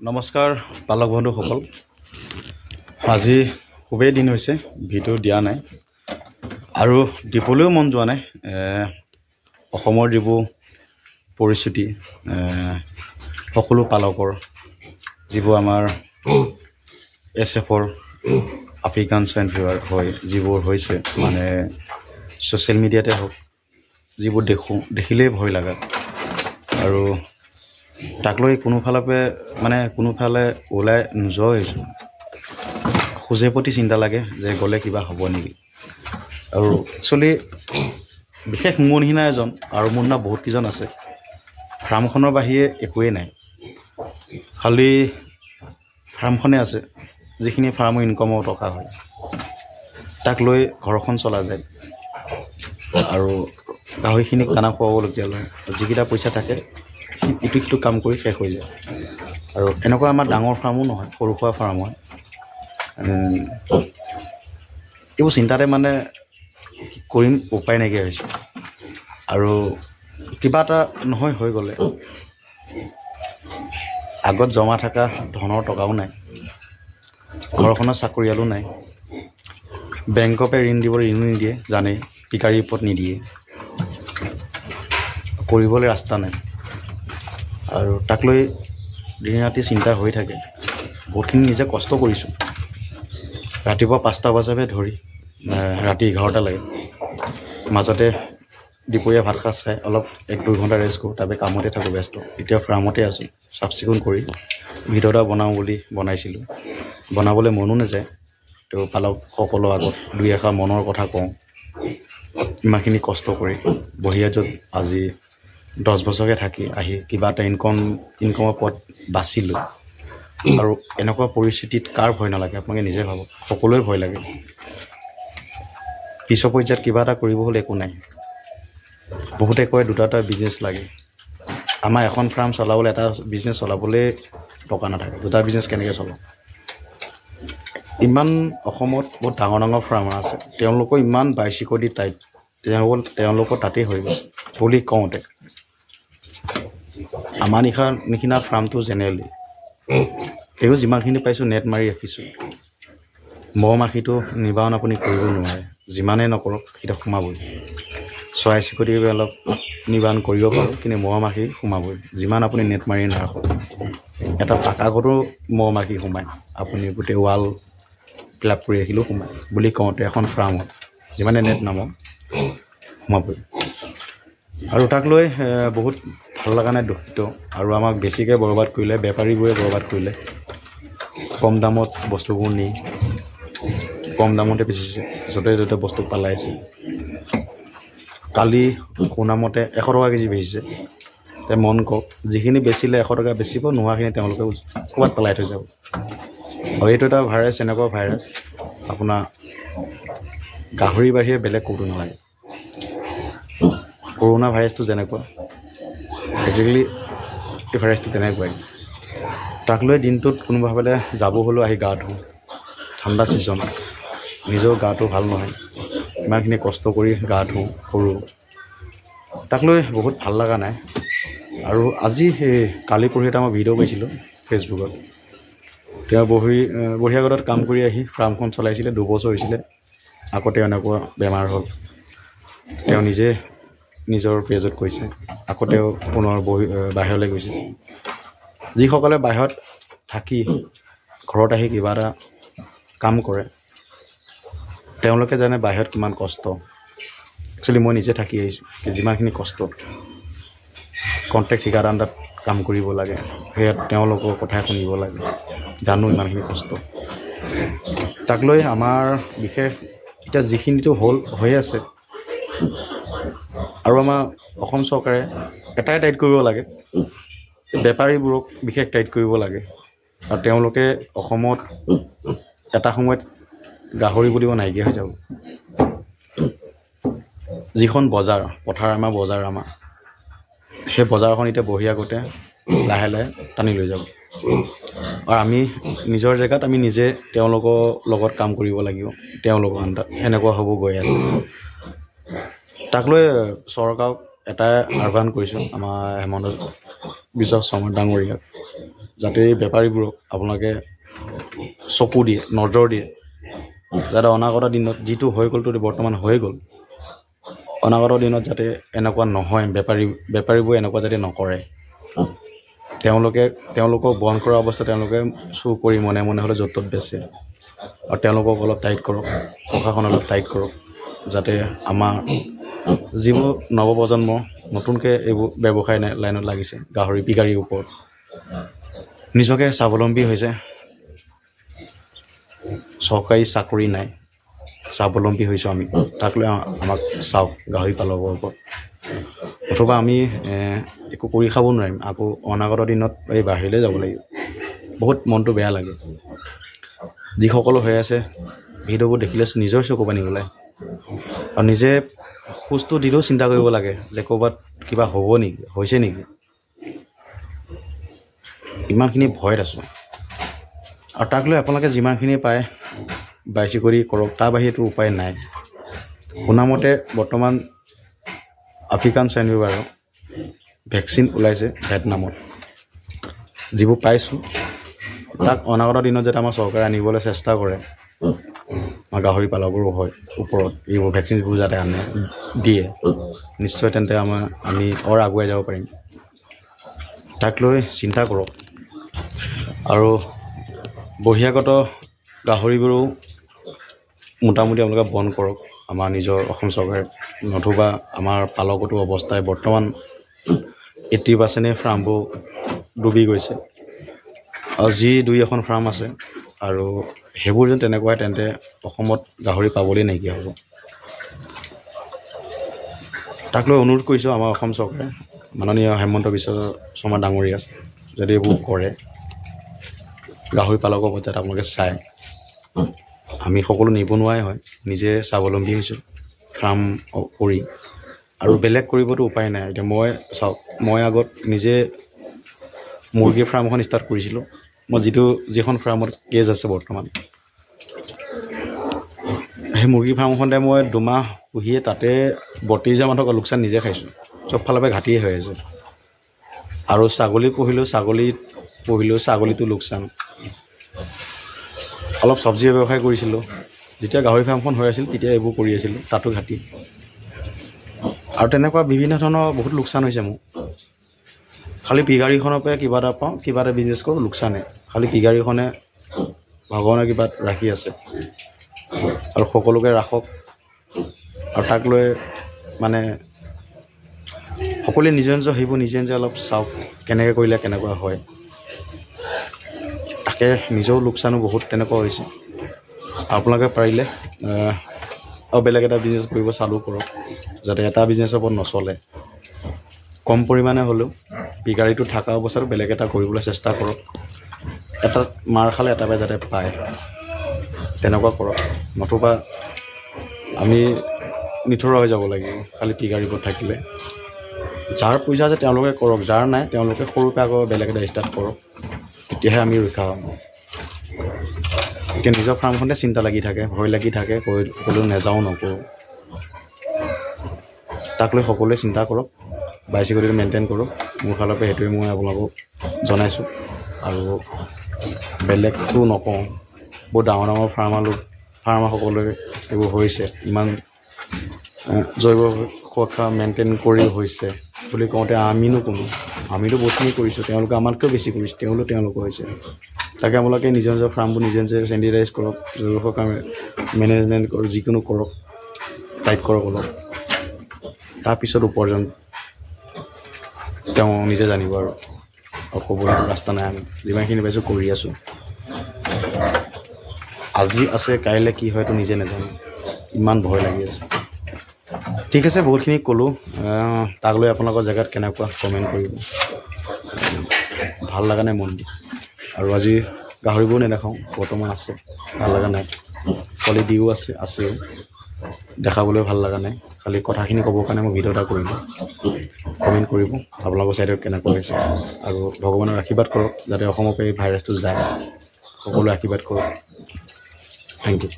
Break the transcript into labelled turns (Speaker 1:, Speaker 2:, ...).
Speaker 1: নমস্কাৰ পালক বন্ধুসকল আজি খুবেই দিন হৈছে ভিডিও দিয়া নাই আৰু দিবলৈও মন যোৱা নাই অসমৰ যিবোৰ পৰিস্থিতি সকলো পালকৰ যিবোৰ আমাৰ এছএফৰ আফ্ৰিকান সোয়াইন ফিভাৰ হয় যিবোৰ হৈছে মানে সোশ্যাল মিডিয়াতে হওক যিবোৰ দেখিলেই ভয় লাগা আৰু তাক লৈ কোনোফালে ওলাই নোযোৱা হৈছোঁ খুজে প্ৰতি চিন্তা লাগে যে গ'লে কিবা হ'ব নেকি আৰু একচুৱেলি বিশেষ মোৰ নিচিনা এজন আৰু মোৰ নিচিনা বহুত কেইজন আছে ফাৰ্মখনৰ বাহিৰে একোৱেই নাই খালি ফাৰ্মখনে আছে যিখিনি ফাৰ্মৰ ইনকামৰ টকা হয় তাক লৈ ঘৰখন চলা যায় আৰু গাহৰিখিনিক দানা খুৱাবলগীয়া হয় যিকেইটা পইচা থাকে ইটো সিটো কাম কৰি শেষ হৈ যায় আৰু এনেকুৱা আমাৰ ডাঙৰ ফাৰ্মো নহয় সৰু সুৰা ফাৰ্ম হয় এইবোৰ চিন্তাতে মানে কৰিম উপায় নাইকিয়া হৈছে আৰু কিবা এটা নহয় হৈ গ'লে আগত জমা থকা ধনৰ টকাও নাই ঘৰখনৰ চাকৰিয়ালো নাই বেংকপে ঋণ নিদিয়ে জানেই পিকাৰীৰ ওপৰত নিদিয়ে কৰিবলৈ ৰাস্তা নাই আৰু তাক লৈ দিন ৰাতি চিন্তা হৈ থাকে বহুতখিনি নিজে কষ্ট কৰিছোঁ ৰাতিপুৱা 5টা বজাতে ধৰি ৰাতি 11টা লাগে মাজতে দুপৰীয়া ভাত খাই চাই অলপ 1-2 ঘণ্টা ৰেষ্ট কৰোঁ তাৰপৰা কামতে থাকোঁ ব্যস্ত এতিয়া ফাৰ্মতে আছোঁ চাফ চিকুণ কৰি ভিডিঅ' এটা বনাওঁ বুলি বনাইছিলোঁ বনাবলৈ মনো নাযায় তো পালক সকলৰ আগত দুই এষাৰ মনৰ কথা কওঁ ইমানখিনি কষ্ট কৰি বহিয়া য'ত আজি 10 বছৰকে থাকি আহি কিবা এটা ইনকমৰ পথ বাচিলোঁ আৰু এনেকুৱা পৰিস্থিতিত কাৰ ভয় নালাগে আপোনালোকে নিজে ভাবক সকলোৱে ভয় লাগে পিছৰ পৰ্যায়ত কিবা এটা কৰিব হ'লে একো নাই বহুতে কয় দুটা বিজনেছ লাগে আমাৰ এখন ফাৰ্ম চলাবলৈ এটা বিজনেছ চলাবলৈ টকা নাথাকে দুটা বিজনেছ কেনেকৈ চলাওঁ ইমান অসমত বহুত ডাঙৰ ফাৰ্মাৰ আছে তেওঁলোকৰ ইমান বাইচিকদি টাইপ তেওঁলোকৰ তাতেই হৈ গৈছে বুলি কওঁতে আমাৰ নিচিনা ফাৰ্মটো জেনেৰেলি তেওঁ যিমানখিনি পাইছোঁ নেট মাৰি ৰাখিছোঁ মহ মাখিটো নিবাৰণ আপুনি কৰিব নোৱাৰে যিমানেই নকৰক সেইটো সোমাবই চৰাই চিৰিকটি অলপ নিবাৰণ কৰিব পাৰোঁ কিন্তু মহ মাখি সোমাবই যিমান আপুনি নেট মাৰি নাৰাখক এটা পাকা ঘৰতো মহ মাখি সোমায় আপুনি গোটেই ৱাল ফিলাপ কৰি ৰাখিলেও সোমায় বুলি কওঁতে এখন ফাৰ্মত যিমানে নেট নামক সোমাবই আৰু তাক লৈ বহুত ভাল লগা নাই দুখিত আৰু আমাক বেছিকৈ বৰবাদ কৰিলে বেপাৰীবোৰে বৰবাদ কৰিলে কম দামত বস্তুবোৰ নি কম দামতে বেচিছে য'তে য'তে বস্তু পেলাইছে কালি শুনামতে 100 টকা কেজি বেচিছে তে মন কওক যিখিনি বেচিলে 100 টকা বেচিব নোহোৱাখিনি তেওঁলোকে ক'ৰবাত পেলাই থৈ যাব আৰু এইটো এটা ভাইৰাছ এনেকুৱা ভাইৰাছ আপোনাৰ গাহৰি বাহিৰে বেলেগ ক'তো নালাগে কৰোণা ভাইৰাছটো যেনেকুৱা একজেক্টলি এই ভাইৰাছটো তেনেকুৱাই তাক লৈ দিনটোত কোনোবাফালে যাব হ'লেও আহি গা ধুওঁ ঠাণ্ডা ছিজন নিজৰ গাটো ভাল নহয় ইমানখিনি কষ্ট কৰি গা ধুওঁ কৰোঁ তাক লৈ বহুত ভাল লগা নাই আৰু আজি কালি পৰহি এটা মই ভিডিঅ' পাইছিলোঁ ফেচবুকত তেওঁ বহিয়াগতত কাম কৰি আহি ফাৰ্মখন চলাইছিলে 2 বছৰ হৈছিলে আকৌ তেওঁ এনেকুৱা বেমাৰ হ'ল তেওঁ নিজে নিজৰ পেজত কৈছে আকৌ তেওঁ পুনৰ বাহিৰলৈ গৈছে যিসকলে বাহিৰত থাকি ঘৰত আহি কিবা এটা কাম কৰে তেওঁলোকে জানে বাহিৰত কিমান কষ্ট একচুৱেলি মই নিজে থাকি আহিছোঁ যিমানখিনি কষ্ট কণ্ট্ৰেক্ট ঠিকাদাৰ আণ্ডাৰত কাম কৰিব লাগে সেয়াত তেওঁলোকৰ কথা শুনিব লাগে জানো ইমানখিনি কষ্ট তাক লৈ আমাৰ বিশেষ এতিয়া যিখিনিতো হৈ আছে আৰু আমাৰ অসম চৰকাৰে এটাই টাইট কৰিব লাগে বেপাৰীবোৰক বিশেষ টাইট কৰিব লাগে আৰু তেওঁলোকে অসমত এটা সময়ত গাহৰি বুলিব নাইকিয়া হৈ যাব যিখন বজাৰ পথাৰ আমাৰ সেই বজাৰখন এতিয়া বহিয়াগতে লাহে লাহে টানি লৈ যাব আৰু আমি নিজৰ জেগাত আমি নিজে তেওঁলোকৰ লগত কাম কৰিব লাগিব তেওঁলোকৰ আণ্ডাৰত সেনেকুৱা হ'ব গৈ আছে তাক লৈ চৰকাৰক এটা আহ্বান কৰিছোঁ আমাৰ হেমন্ত বিশ্ব শৰ্মা ডাঙৰীয়াক, যাতে এই বেপাৰীবোৰক আপোনালোকে চকু দিয়ে, নজৰ দিয়ে, যাতে অনাগত দিনত যিটো হৈ গ'লতো বৰ্তমান হৈ গ'ল, অনাগত দিনত যাতে এনেকুৱা নহয়, বেপাৰীবোৰে এনেকুৱা যাতে নকৰে। তেওঁলোকক বন্ধ কৰা অৱস্থা তেওঁলোকে চুৰ কৰি মনে মনে হ'লে য'ত ত'ত বেচে, আৰু তেওঁলোকক অলপ টাইট কৰক, প্ৰশাসন অলপ টাইট কৰক, যাতে আমাৰ যিবোৰ নৱপ্ৰজন্ম নতুনকৈ এইবোৰ ব্যৱসায় লাইনত লাগিছে, গাহৰি পিকাৰীৰ ওপৰত নিজকে স্বাৱলম্বী হৈছে, চৰকাৰী চাকৰি নাই, স্বাৱলম্বী হৈছোঁ আমি, তাক লৈ আমাক চাওক গাহৰি পালকৰ ওপৰত। অথবা আমি একো কৰি খাব নোৱাৰিম, আকৌ অনাগত দিনত এই বাহিৰলৈ যাব লাগিব। বহুত মনটো বেয়া লাগে। যিসকলো হৈ আছে ভিডিঅ'বোৰ দেখিলে নিজৰ চকু পানী ওলায়, আৰু নিজে খোজটো দিলেও চিন্তা কৰিব লাগে যে ক'ৰবাত কিবা হ'ব নেকি, হৈছে নেকি। ইমানখিনি ভয়ত আছোঁ, আৰু তাক লৈ আপোনালোকে যিমানখিনি পায় বাইচি কৰি কৰক, তাৰ বাহিৰেতো উপায় নাই। শুনামতে বৰ্তমান আফ্ৰিকান স্বাইন ফিভাৰৰ ভেকচিন ওলাইছে ভিয়েটনামত, যিবোৰ পাইছোঁ তাক অনাগত দিনত যাতে আমাৰ চৰকাৰে আনিবলৈ চেষ্টা কৰে, আমাৰ গাহৰি পালকৰো হয় ওপৰত এইবোৰ ভেকচিনবোৰ যাতে দিয়ে, নিশ্চয় তেন্তে আমি আগুৱাই যাব পাৰিম। তাক লৈ চিন্তা কৰক, আৰু বহিৰাগত গাহৰিবোৰো মোটামুটি আপোনালোকে বন্ধ কৰক আমাৰ নিজৰ অসম চৰকাৰে, নতুবা আমাৰ পালকতো অৱস্থাই বৰ্তমান 80% ফাৰ্মবোৰ ডুবি গৈছে, আৰু যি 2-এখন ফাৰ্ম আছে আৰু সেইবোৰ যেন তেনেকুৱাই, তেন্তে অসমত গাহৰি পাবলৈ নাইকিয়া হ'ব। তাক লৈ অনুৰোধ কৰিছোঁ আমাৰ অসম চৰকাৰে, মাননীয় হেমন্ত বিশ্ব শৰ্মা ডাঙৰীয়াক, যদি এইবোৰ কৰে গাহৰি পালকৰ ওপৰত যাতে আপোনালোকে চায়। আমি সকলো নিবনুৱাই হয়, নিজে স্বাৱলম্বী হৈছোঁ ফাৰ্ম কৰি, আৰু বেলেগ কৰিবতো উপায় নাই। এতিয়া চাওক, মই আগত নিজে মুৰ্গীৰ ফাৰ্ম এখন ষ্টাৰ্ট কৰিছিলোঁ, মই যিখন ফাৰ্মত কেজ আছে বৰ্তমান, সেই মুৰ্গী ফাৰ্মখনতে মই 2 মাহ পুহিয়ে তাতে 32,000 মান টকা লোকচান নিজে খাইছোঁ, চব ফালৰ পৰা ঘাটিয়ে হৈ আছে। আৰু ছাগলী পুহিলোঁ, ছাগলীটো লোকচান। অলপ চব্জি ব্যৱসায় কৰিছিলোঁ, যেতিয়া গাহৰি ফাৰ্মখন হৈ আছিল তেতিয়া এইবোৰ কৰি আছিলোঁ, তাতো ঘাটি। আৰু তেনেকুৱা বিভিন্ন ধৰণৰ বহুত লোকচান হৈছে মোৰ। খালি পিগাৰীখনৰ পৰা কিবা এটা পাওঁ, কিবা এটা বিজনেছ কৰোঁ, লোকচানে। খালি পিগাৰীখনে ভগৱানৰ কিবাত ৰাখি আছে, আৰু সকলোকে ৰাখক। আৰু তাক লৈ মানে সকলোৱে নিজৰ সেইবোৰ নিজে অলপ চাওক, কেনেকৈ কৰিলে কেনেকুৱা হয়। তাকে নিজেও লোকচানো বহুত তেনেকুৱা হৈছে। আপোনালোকে পাৰিলে আৰু বেলেগ এটা বিজনেছ কৰিব চালু কৰক, যাতে এটা বিজনেছৰ ওপৰত নচলে। কম পৰিমাণে হ'লেও পিগাৰীটো থকা অৱস্থাটো বেলেগ এটা কৰিবলৈ চেষ্টা কৰক, এটাত মাৰ খালে এটা যাতে পায়, তেনেকুৱা কৰক। নতুবা আমি নিথৰুৱা হৈ যাব লাগিব খালি পিগাৰীবোৰ থাকিলে। যাৰ পইচা আছে তেওঁলোকে কৰক, যাৰ নাই তেওঁলোকে সৰুকৈ আকৌ বেলেগ এটা ষ্টাৰ্ট কৰক, তেতিয়াহে আমি ৰক্ষা হ'ম। এতিয়া নিজৰ ফাৰ্মখনতে চিন্তা লাগি থাকে, ভয় লাগি থাকে, ক'লেও নাযাওঁ নকৰোঁ। তাক লৈ সকলোৱে চিন্তা কৰক, বাইচিকলটো মেইনটেইন কৰক। মোৰ ফালৰ পৰা সেইটোৱে মই আপোনালোকক জনাইছোঁ, আৰু বেলেগটো নকওঁ। বহুত ডাঙৰ ফাৰ্মাৰ সকলোৱে এইবোৰ হৈছে, ইমান জৈৱ সুৰক্ষা মেইনটেইন কৰি হৈছে বুলি কওঁতে আমিনো কোনো, আমিতো বহুতখিনি কৰিছোঁ, তেওঁলোকে আমাতকৈও বেছি কৰিছে, তেওঁলোকৰ হৈছে। তাকে আপোনালোকে নিজৰ ফাৰ্মবোৰ নিজে চেনিটাইজ কৰক, জৈৱ সুৰক্ষা মেনেজমেণ্ট কৰক, যিকোনো কৰক, টাইট কৰক অলপ। তাৰপিছত উপাৰ্জন তেওঁ নিজে জানিব, আৰু ক'বলৈ ৰাস্তা নাই। আমি যিমানখিনি পাইছোঁ কৰি আছোঁ। আজি আছে, কাইলৈ কি হয়তো নিজে নাজানো, ইমান ভয় লাগি আছে। ঠিক আছে, বহুতখিনি ক'লোঁ। তাক লৈ আপোনালোকৰ জেগাত কেনেকুৱা কমেণ্ট কৰিব। ভাল লগা নাই মনটো, আৰু আজি গাহৰিবোৰ নেদেখাওঁ, বৰ্তমান আছে, ভাল লগা নাই। পোৱালি দিও আছেও, দেখাবলৈ ভাল লগা নাই। খালি কথাখিনি ক'বৰ কাৰণে মই ভিডিঅ' এটা কৰিলোঁ। কমেণ্ট কৰিব আপোনালোকৰ ছাইডত কেনেকুৱা হৈছে, আৰু ভগৱানৰ আশীৰ্বাদ কৰক যাতে অসমৰ পৰা এই ভাইৰাছটো যায়। সকলোৱে আশীৰ্বাদ কৰক। Thank U.